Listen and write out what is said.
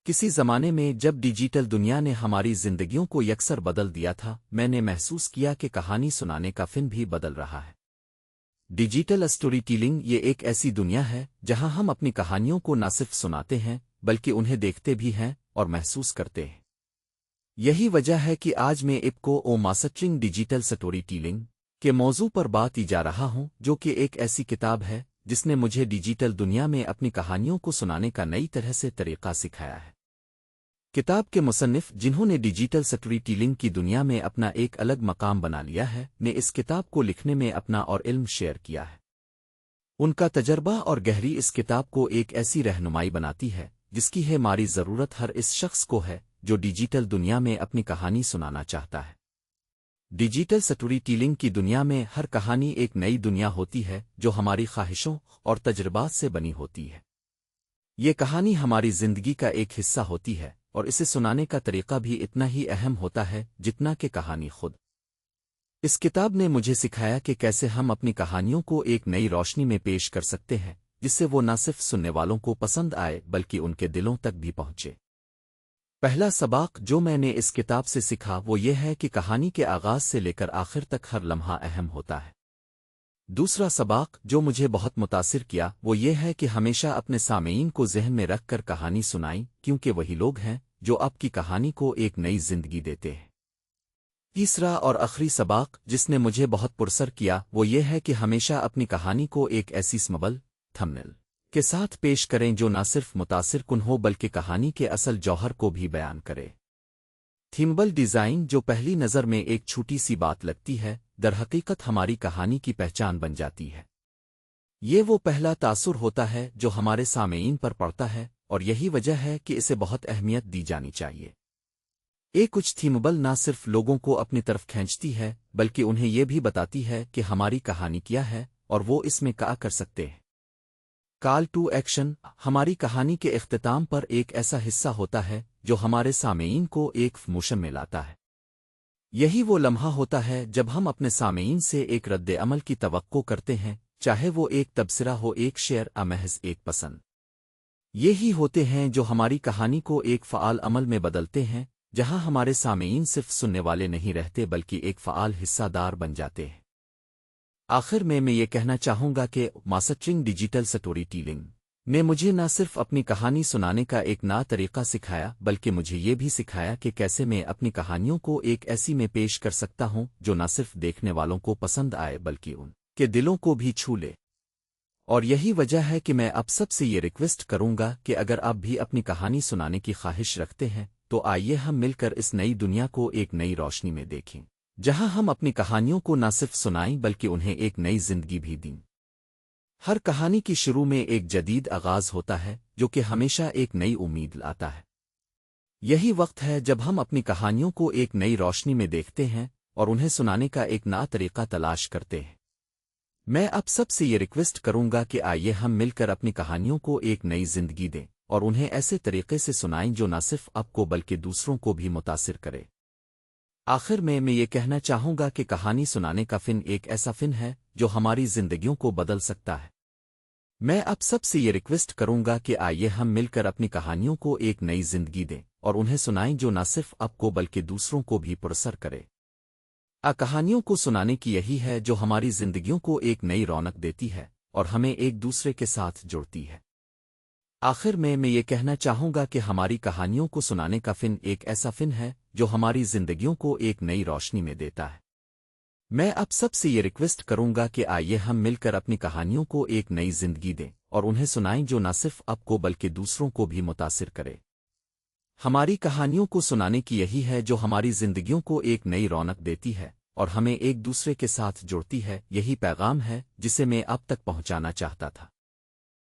کسی زمانے میں جب ڈیجیٹل دنیا نے ہماری زندگیوں کو یکسر بدل دیا تھا، میں نے محسوس کیا کہ کہانی سنانے کا فن بھی بدل رہا ہے۔ ڈیجیٹل اسٹوری ٹیلنگ یہ ایک ایسی دنیا ہے جہاں ہم اپنی کہانیوں کو نہ صرف سناتے ہیں بلکہ انہیں دیکھتے بھی ہیں اور محسوس کرتے ہیں۔ یہی وجہ ہے کہ آج میں ایپکو او ماسٹرنگ ڈیجیٹل اسٹوری ٹیلنگ کے موضوع پر بات جا رہا ہوں، جو کہ ایک ایسی کتاب ہے جس نے مجھے ڈیجیٹل دنیا میں اپنی کہانیوں کو سنانے کا نئی طرح سے طریقہ سکھایا ہے۔ کتاب کے مصنف، جنہوں نے ڈیجیٹل اسٹوری ٹیلنگ کی دنیا میں اپنا ایک الگ مقام بنا لیا ہے، نے اس کتاب کو لکھنے میں اپنا اور علم شیئر کیا ہے۔ ان کا تجربہ اور گہری اس کتاب کو ایک ایسی رہنمائی بناتی ہے جس کی ہے ہماری ضرورت ہر اس شخص کو ہے جو ڈیجیٹل دنیا میں اپنی کہانی سنانا چاہتا ہے۔ ڈیجیٹل اسٹوری ٹیلنگ کی دنیا میں ہر کہانی ایک نئی دنیا ہوتی ہے جو ہماری خواہشوں اور تجربات سے بنی ہوتی ہے۔ یہ کہانی ہماری زندگی کا ایک حصہ ہوتی ہے اور اسے سنانے کا طریقہ بھی اتنا ہی اہم ہوتا ہے جتنا کہ کہانی خود۔ اس کتاب نے مجھے سکھایا کہ کیسے ہم اپنی کہانیوں کو ایک نئی روشنی میں پیش کر سکتے ہیں، جس سے وہ نہ صرف سننے والوں کو پسند آئے بلکہ ان کے دلوں تک بھی پہنچے۔ پہلا سبق جو میں نے اس کتاب سے سیکھا وہ یہ ہے کہ کہانی کے آغاز سے لے کر آخر تک ہر لمحہ اہم ہوتا ہے۔ دوسرا سبق جو مجھے بہت متاثر کیا وہ یہ ہے کہ ہمیشہ اپنے سامعین کو ذہن میں رکھ کر کہانی سنائیں، کیونکہ وہی لوگ ہیں جو آپ کی کہانی کو ایک نئی زندگی دیتے ہیں۔ تیسرا اور آخری سبق جس نے مجھے بہت پرسر کیا وہ یہ ہے کہ ہمیشہ اپنی کہانی کو ایک ایسی سمبل تھمبنیل کے ساتھ پیش کریں جو نہ صرف متاثر کن ہو بلکہ کہانی کے اصل جوہر کو بھی بیان کرے۔ تھمبنیل ڈیزائن، جو پہلی نظر میں ایک چھوٹی سی بات لگتی ہے، درحقیقت ہماری کہانی کی پہچان بن جاتی ہے۔ یہ وہ پہلا تاثر ہوتا ہے جو ہمارے سامعین پر پڑتا ہے، اور یہی وجہ ہے کہ اسے بہت اہمیت دی جانی چاہیے۔ کچھ تھمبنیل نہ صرف لوگوں کو اپنی طرف کھینچتی ہے بلکہ انہیں یہ بھی بتاتی ہے کہ ہماری کہانی کیا ہے اور وہ اس میں کیا کر سکتے ہیں۔ کال ٹو ایکشن ہماری کہانی کے اختتام پر ایک ایسا حصہ ہوتا ہے جو ہمارے سامعین کو ایک موشن میں لاتا ہے۔ یہی وہ لمحہ ہوتا ہے جب ہم اپنے سامعین سے ایک رد عمل کی توقع کرتے ہیں، چاہے وہ ایک تبصرہ ہو، ایک شیئر، محض ایک پسند۔ یہی ہوتے ہیں جو ہماری کہانی کو ایک فعال عمل میں بدلتے ہیں، جہاں ہمارے سامعین صرف سننے والے نہیں رہتے بلکہ ایک فعال حصہ دار بن جاتے ہیں۔ آخر میں یہ کہنا چاہوں گا کہ ماسٹرنگ ڈیجیٹل اسٹوری ٹیلنگ نے مجھے نہ صرف اپنی کہانی سنانے کا ایک نیا طریقہ سکھایا بلکہ مجھے یہ بھی سکھایا کہ کیسے میں اپنی کہانیوں کو ایک ایسی میں پیش کر سکتا ہوں جو نہ صرف دیکھنے والوں کو پسند آئے بلکہ ان کے دلوں کو بھی چھو لے۔ اور یہی وجہ ہے کہ میں آپ سب سے یہ ریکویسٹ کروں گا کہ اگر آپ بھی اپنی کہانی سنانے کی خواہش رکھتے ہیں تو آئیے ہم مل کر اس نئی دنیا کو ایک نئی روشنی میں دیکھیں، جہاں ہم اپنی کہانیوں کو نہ صرف سنائیں بلکہ انہیں ایک نئی زندگی بھی دیں۔ ہر کہانی کی شروع میں ایک جدید آغاز ہوتا ہے جو کہ ہمیشہ ایک نئی امید لاتا ہے۔ یہی وقت ہے جب ہم اپنی کہانیوں کو ایک نئی روشنی میں دیکھتے ہیں اور انہیں سنانے کا ایک نیا طریقہ تلاش کرتے ہیں۔ میں آپ سب سے یہ ریکویسٹ کروں گا کہ آئیے ہم مل کر اپنی کہانیوں کو ایک نئی زندگی دیں اور انہیں ایسے طریقے سے سنائیں جو نہ صرف آپ کو بلکہ دوسروں کو بھی متاثر کرے۔ آخر میں یہ کہنا چاہوں گا کہ کہانی سنانے کا فن ایک ایسا فن ہے جو ہماری زندگیوں کو بدل سکتا ہے۔ میں آپ سب سے یہ ریکویسٹ کروں گا کہ آئیے ہم مل کر اپنی کہانیوں کو ایک نئی زندگی دیں اور انہیں سنائیں جو نہ صرف آپ کو بلکہ دوسروں کو بھی پرسر کرے۔ کہانیوں کو سنانے کی یہی ہے جو ہماری زندگیوں کو ایک نئی رونق دیتی ہے اور ہمیں ایک دوسرے کے ساتھ جوڑتی ہے۔ آخر میں یہ کہنا چاہوں گا کہ ہماری کہانیوں کو سنانے کا فن ایک ایسا فن ہے جو ہماری زندگیوں کو ایک نئی روشنی میں دیتا ہے۔ میں آپ سب سے یہ ریکویسٹ کروں گا کہ آئیے ہم مل کر اپنی کہانیوں کو ایک نئی زندگی دیں اور انہیں سنائیں جو نہ صرف آپ کو بلکہ دوسروں کو بھی متاثر کرے۔ ہماری کہانیوں کو سنانے کی یہی ہے جو ہماری زندگیوں کو ایک نئی رونق دیتی ہے اور ہمیں ایک دوسرے کے ساتھ جوڑتی ہے۔ یہی پیغام ہے جسے میں اب تک پہنچانا چاہتا تھا۔